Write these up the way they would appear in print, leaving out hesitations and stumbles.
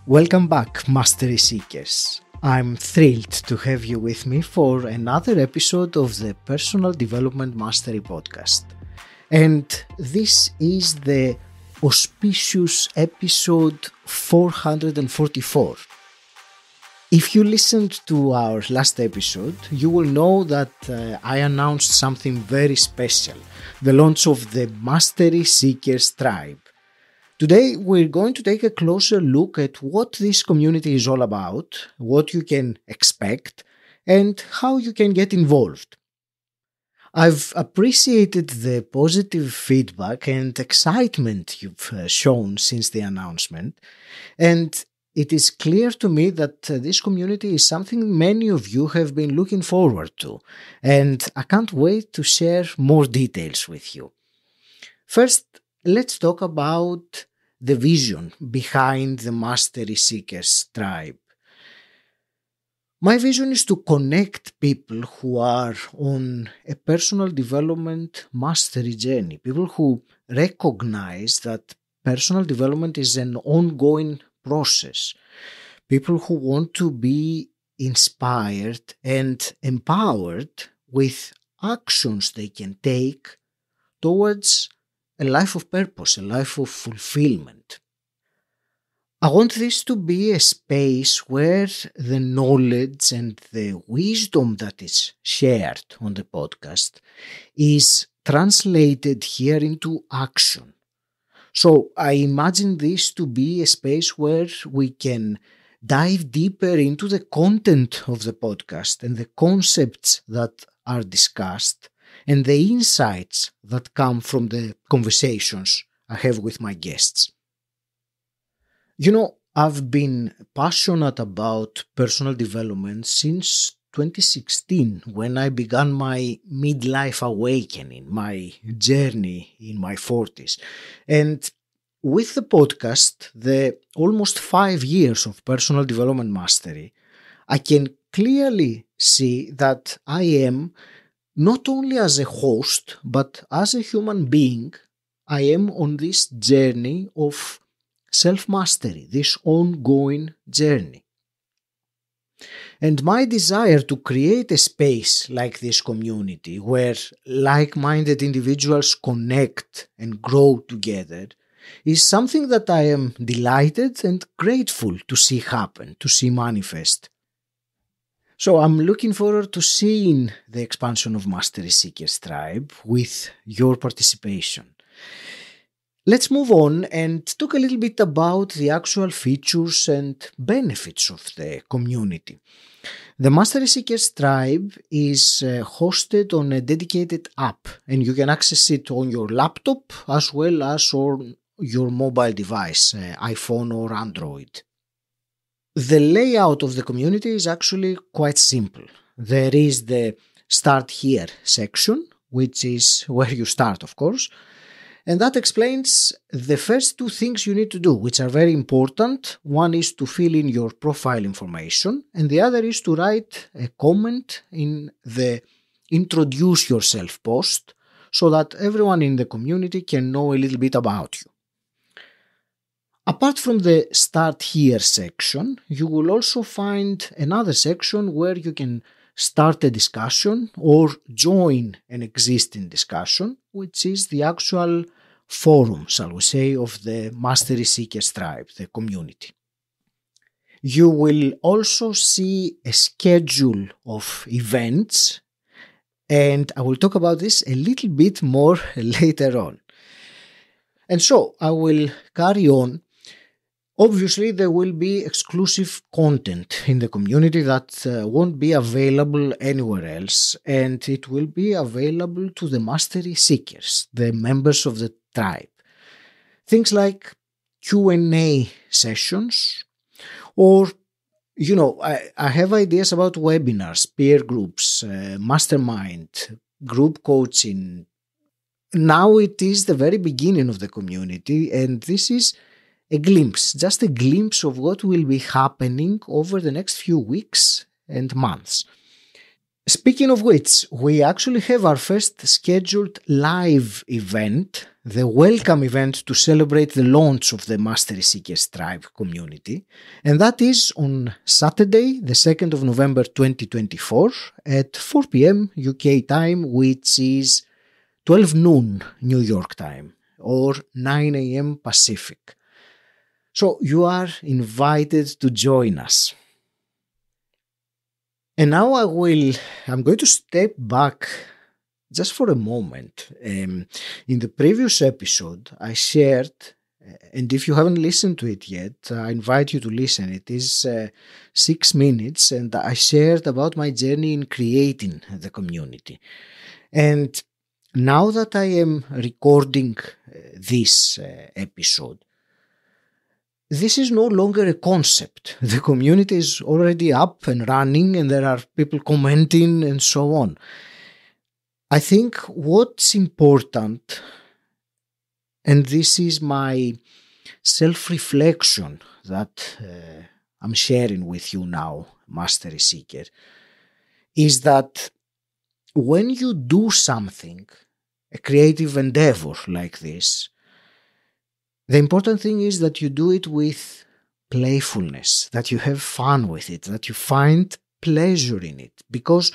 Welcome back, Mastery Seekers. I'm thrilled to have you with me for another episode of the Personal Development Mastery Podcast. And this is the auspicious episode 444. If you listened to our last episode, you will know that I announced something very special, the launch of the Mastery Seekers Tribe. Today, we're going to take a closer look at what this community is all about, what you can expect, and how you can get involved. I've appreciated the positive feedback and excitement you've shown since the announcement, and it is clear to me that this community is something many of you have been looking forward to, and I can't wait to share more details with you. First, let's talk about the vision behind the Mastery Seekers Tribe. My vision is to connect people who are on a personal development mastery journey, people who recognize that personal development is an ongoing process, people who want to be inspired and empowered with actions they can take towards a life of purpose, a life of fulfillment. I want this to be a space where the knowledge and the wisdom that is shared on the podcast is translated here into action. So I imagine this to be a space where we can dive deeper into the content of the podcast and the concepts that are discussed and the insights that come from the conversations I have with my guests. You know, I've been passionate about personal development since 2016 when I began my midlife awakening, my journey in my 40s. And with the podcast, the almost 5 years of personal development mastery, I can clearly see that I am not only as a host, but as a human being, I am on this journey of self-mastery, this ongoing journey. And my desire to create a space like this community where like-minded individuals connect and grow together is something that I am delighted and grateful to see happen, to see manifest. So I'm looking forward to seeing the expansion of Mastery Seekers Tribe with your participation. Let's move on and talk a little bit about the actual features and benefits of the community. The Mastery Seekers Tribe is hosted on a dedicated app, and you can access it on your laptop as well as on your mobile device, iPhone or Android. The layout of the community is actually quite simple. There is the Start Here section, which is where you start, of course, and that explains the first two things you need to do, which are very important. One is to fill in your profile information, and the other is to write a comment in the Introduce Yourself post so that everyone in the community can know a little bit about you. Apart from the Start Here section, you will also find another section where you can start a discussion or join an existing discussion, which is the actual forum, shall we say, of the Mastery Seekers Tribe, the community. You will also see a schedule of events, and I will talk about this a little bit more later on. And so I will carry on. Obviously, there will be exclusive content in the community that won't be available anywhere else, and it will be available to the Mastery Seekers, the members of the tribe. Things like Q&A sessions, or, I have ideas about webinars, peer groups, Mastermind, group coaching. Now it is the very beginning of the community, and this is just a glimpse of what will be happening over the next few weeks and months. Speaking of which, we actually have our first scheduled live event the welcome event to celebrate the launch of the Mastery Seekers Tribe community, and that is on Saturday, the 2nd of November 2024 at 4 p.m. UK time, which is 12 noon New York time or 9 a.m. Pacific. So you are invited to join us. And now I'm going to step back just for a moment. In the previous episode, I shared, and if you haven't listened to it yet, I invite you to listen. It is 6 minutes, and I shared about my journey in creating the community. And now that I am recording this episode, this is no longer a concept. The community is already up and running, and there are people commenting and so on. I think what's important, and this is my self-reflection that I'm sharing with you now, Mastery Seeker, is that when you do something, a creative endeavor like this, the important thing is that you do it with playfulness, that you have fun with it, that you find pleasure in it, because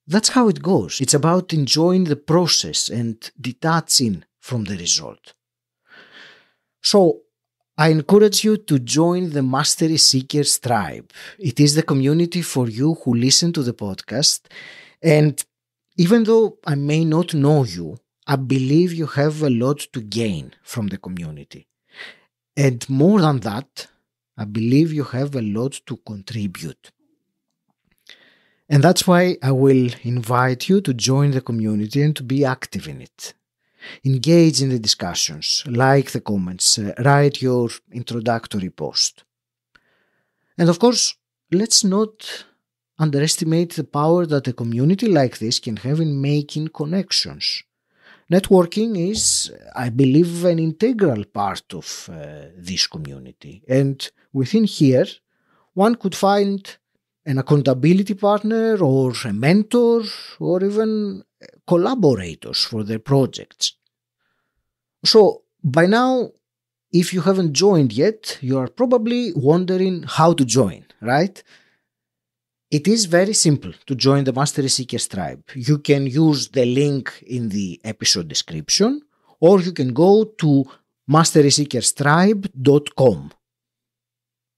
that's how it goes. It's about enjoying the process and detaching from the result. So I encourage you to join the Mastery Seekers Tribe. It is the community for you who listen to the podcast. And even though I may not know you, I believe you have a lot to gain from the community. And more than that, I believe you have a lot to contribute. And that's why I will invite you to join the community and to be active in it. Engage in the discussions, like the comments, write your introductory post. And of course, let's not underestimate the power that a community like this can have in making connections. Networking is, I believe, an integral part of this community. And within here, one could find an accountability partner or a mentor or even collaborators for their projects. So by now, if you haven't joined yet, you are probably wondering how to join, right? It is very simple to join the Mastery Seekers Tribe. You can use the link in the episode description, or you can go to masteryseekerstribe.com.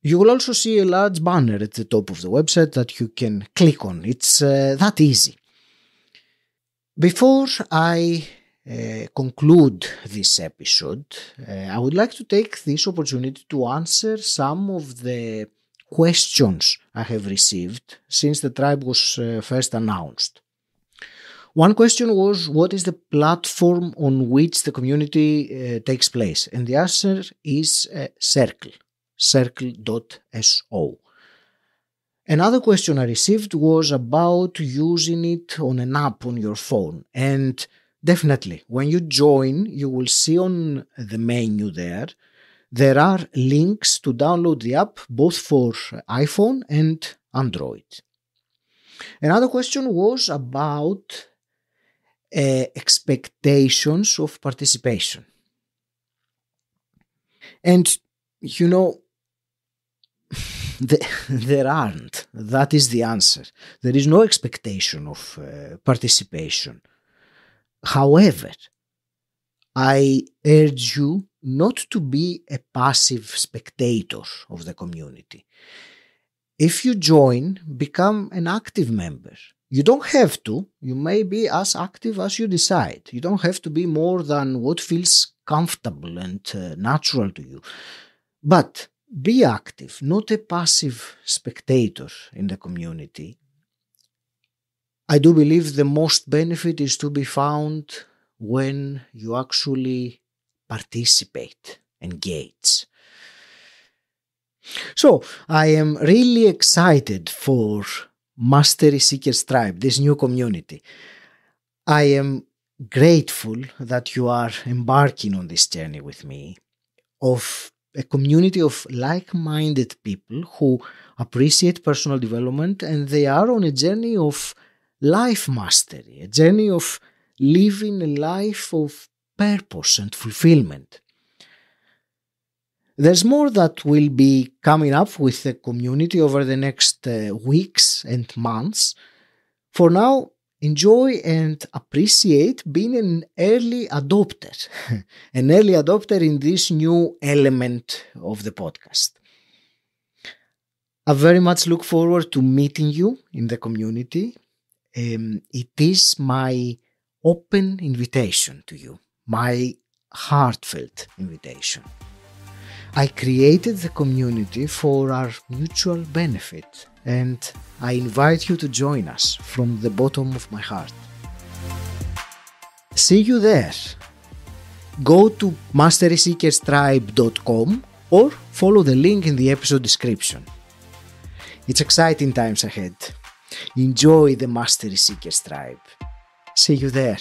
You will also see a large banner at the top of the website that you can click on. It's that easy. Before I conclude this episode, I would like to take this opportunity to answer some of the questions I have received since the tribe was first announced. One question was, what is the platform on which the community takes place? And the answer is Circle. Circle.so. Another question I received was about using it on an app on your phone. And definitely, when you join, you will see on the menu there are links to download the app both for iPhone and Android. Another question was about expectations of participation. And you know, there aren't. That is the answer. There is no expectation of participation. However, I urge you not to be a passive spectator of the community. If you join, become an active member. You don't have to. You may be as active as you decide. You don't have to be more than what feels comfortable and natural to you. But be active, not a passive spectator in the community. I do believe the most benefit is to be found when you actually participate, engage. So, I am really excited for Mastery Seekers Tribe, this new community. I am grateful that you are embarking on this journey with me of a community of like-minded people who appreciate personal development, and they are on a journey of life mastery, a journey of living a life of purpose and fulfillment. There's more that will be coming up with the community over the next weeks and months. For now, enjoy and appreciate being an early adopter, an early adopter in this new element of the podcast. I very much look forward to meeting you in the community. It is my open invitation to you, my heartfelt invitation. I created the community for our mutual benefit, and I invite you to join us from the bottom of my heart. See you there. Go to masteryseekerstribe.com or follow the link in the episode description. It's exciting times ahead. Enjoy the Mastery Seekers Tribe. See you there.